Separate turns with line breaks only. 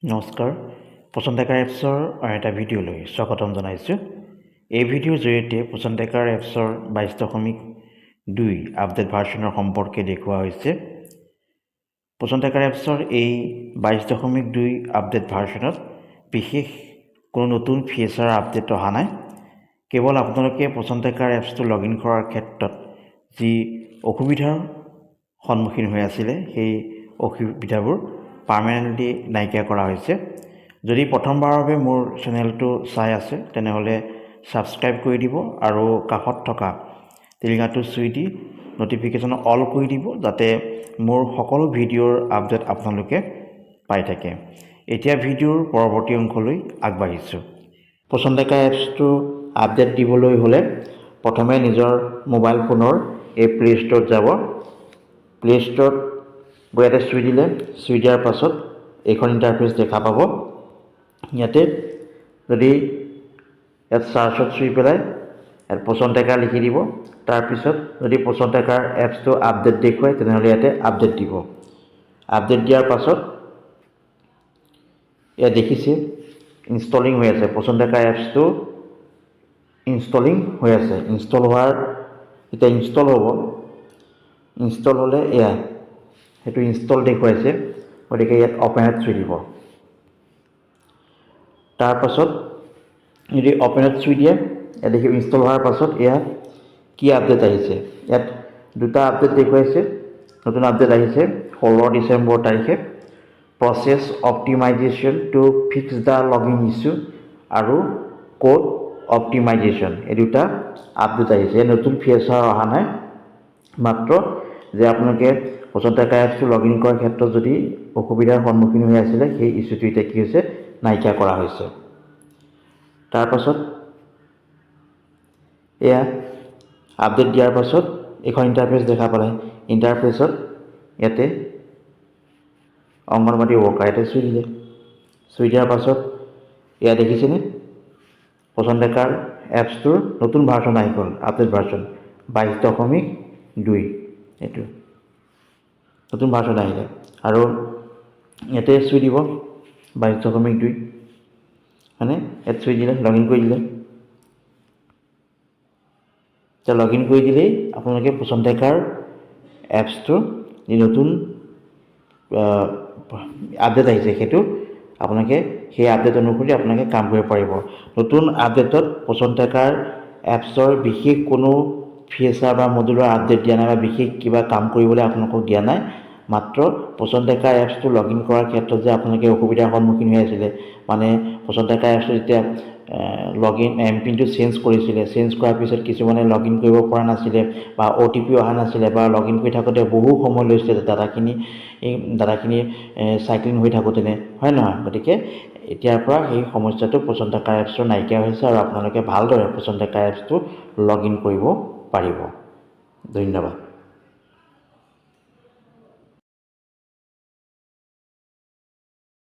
নমস্কাৰ পচন্দাকাৰ এপছৰ এটা ভিডিঅ'লৈ স্বাগতম জনাইছোঁ। এই ভিডিঅ'ৰ জৰিয়তে পচন্দাকাৰ এপছৰ 22.2 আপডেট ভাৰ্চনৰ সম্পৰ্কে দেখুওৱা হৈছে। পচন্দাকাৰ এপছৰ এই 22.2 আপডেট ভাৰ্চনত বিশেষ কোনো নতুন ফিচাৰ আপডেট অহা নাই। কেৱল আপোনালোকে পচন্দাকাৰ এপছটো লগ ইন কৰাৰ ক্ষেত্ৰত যি অসুবিধাৰ সন্মুখীন হৈ আছিলে সেই অসুবিধাবোৰ পাৰ্মানেণ্টলি নাইকিয়া কৰা হৈছে। যদি প্ৰথমবাৰৰ বাবে মোৰ চেনেলটো চাই আছে তেনেহ'লে ছাবস্ক্ৰাইব কৰি দিব আৰু কাষত থকা টিলিঙাটো চুই দি ন'টিফিকেশ্যন অল কৰি দিব, যাতে মোৰ সকলো ভিডিঅ'ৰ আপডেট আপোনালোকে পাই থাকে। এতিয়া ভিডিঅ'ৰ পৰৱৰ্তী অংশলৈ আগবাঢ়িছোঁ। পচন্দাকা এপছটো আপডেট দিবলৈ হ'লে প্ৰথমে নিজৰ মোবাইল ফোনৰ এই প্লে ষ্ট'ৰত যাব। প্লে ষ্ট'ৰত গৈ ইয়াতে চুই দিয়াৰ পাছত এইখন ইণ্টাৰফেচ দেখা পাব। ইয়াতে যদি ইয়াত চাৰ্চত চুই পেলাই ইয়াত পচন্দাকাৰ লিখি দিব, তাৰপিছত যদি পচন্দাকাৰ এপছটো আপডেট দেখুৱায় তেনেহ'লে ইয়াতে আপডেট দিব। আপডেট দিয়াৰ পাছত ইয়াত দেখিছে ইনষ্টলিং হৈ আছে। পচন্দাকাৰ এপছটো ইনষ্টলিং হৈ আছে। ইনষ্টল হোৱাৰ এতিয়া ইনষ্টল হ'ব। ইনষ্টল হ'লে এয়া সেইটো ইনষ্টল দেখুৱাইছে, গতিকে ইয়াত অপেনত চুই দিব। তাৰপাছত যদি অপেনত চুই দিয়ে ইয়াত দেখিব ইনষ্টল হোৱাৰ পাছত এয়া কি আপডেট আহিছে। ইয়াত দুটা আপডেট দেখুৱাইছে। নতুন আপডেট আহিছে 16 ডিচেম্বৰ তাৰিখে। Process optimisation to fix the login issue আৰু কোড অপটিমাইজেশ্যন, এই দুটা আপডেট আহিছে। নতুন ফিচাৰ অহা নাই, মাত্ৰ যে আপোনালোকে পচন্দাকাৰ এপছটো লগ ইন কৰাৰ ক্ষেত্ৰত যদি অসুবিধাৰ সন্মুখীন হৈ আছিলে সেই ইছ্যুটো এতিয়া কি হৈছে, নাইকিয়া কৰা হৈছে। তাৰপাছত এয়া আপডেট দিয়াৰ পাছত এইখন ইণ্টাৰফেচ দেখা পালে। ইণ্টাৰফেচত ইয়াতে অংগনবাড়ী ৱৰ্কাৰ ইয়াতে চুই দিলে। চুই দিয়াৰ পাছত এয়া দেখিছেনে পচন্দাকাৰ এপছটোৰ নতুন ভাৰ্চন আহি গ'ল। আপডেট ভাৰ্চন 22.2 এইটো নতুন ভাৰ্চন আহিলে আৰু ইয়াতে চুই দিব 22.2 হয়নে। ইয়াত চুই দিলে, লগ ইন কৰি দিলে। এতিয়া লগ ইন কৰি দিলেই আপোনালোকে পচন্দাকাৰ এপছটোৰ যি নতুন আপডেট আহিছে সেইটো আপোনালোকে সেই আপডেট অনুসৰি আপোনালোকে কাম কৰিব পাৰিব। নতুন আপডেটত পচন্দাকাৰ এপছৰ বিশেষ কোনো ফিচাৰ বা মডুলৰ আপডেট দিয়া নাই বা বিশেষ কিবা কাম কৰিবলৈ আপোনালোকক দিয়া নাই। মাত্ৰ পচন্দাকাৰ এপছটো লগ ইন কৰাৰ ক্ষেত্ৰত যে আপোনালোকে অসুবিধাৰ সন্মুখীন হৈ আছিলে, মানে পচন্দাকাৰ এপছটো যেতিয়া লগ ইন এমপিনটো চেঞ্জ কৰিছিলে, চেঞ্জ কৰাৰ পিছত কিছুমানে লগ ইন কৰিব পৰা নাছিলে বা OTP অহা নাছিলে বা লগ ইন কৰি থাকোঁতে বহু সময় লৈছিলে ডাটাখিনি চাইক্লিং হৈ থাকোঁতেনে, হয় নহয়। গতিকে এতিয়াৰ পৰা সেই সমস্যাটো পচন্দাকাৰ এপছৰ নাইকিয়া হৈছে আৰু আপোনালোকে ভালদৰে পচন্দাকাৰ এপছটো লগ ইন কৰিব পাৰিব। ধন্যবাদ।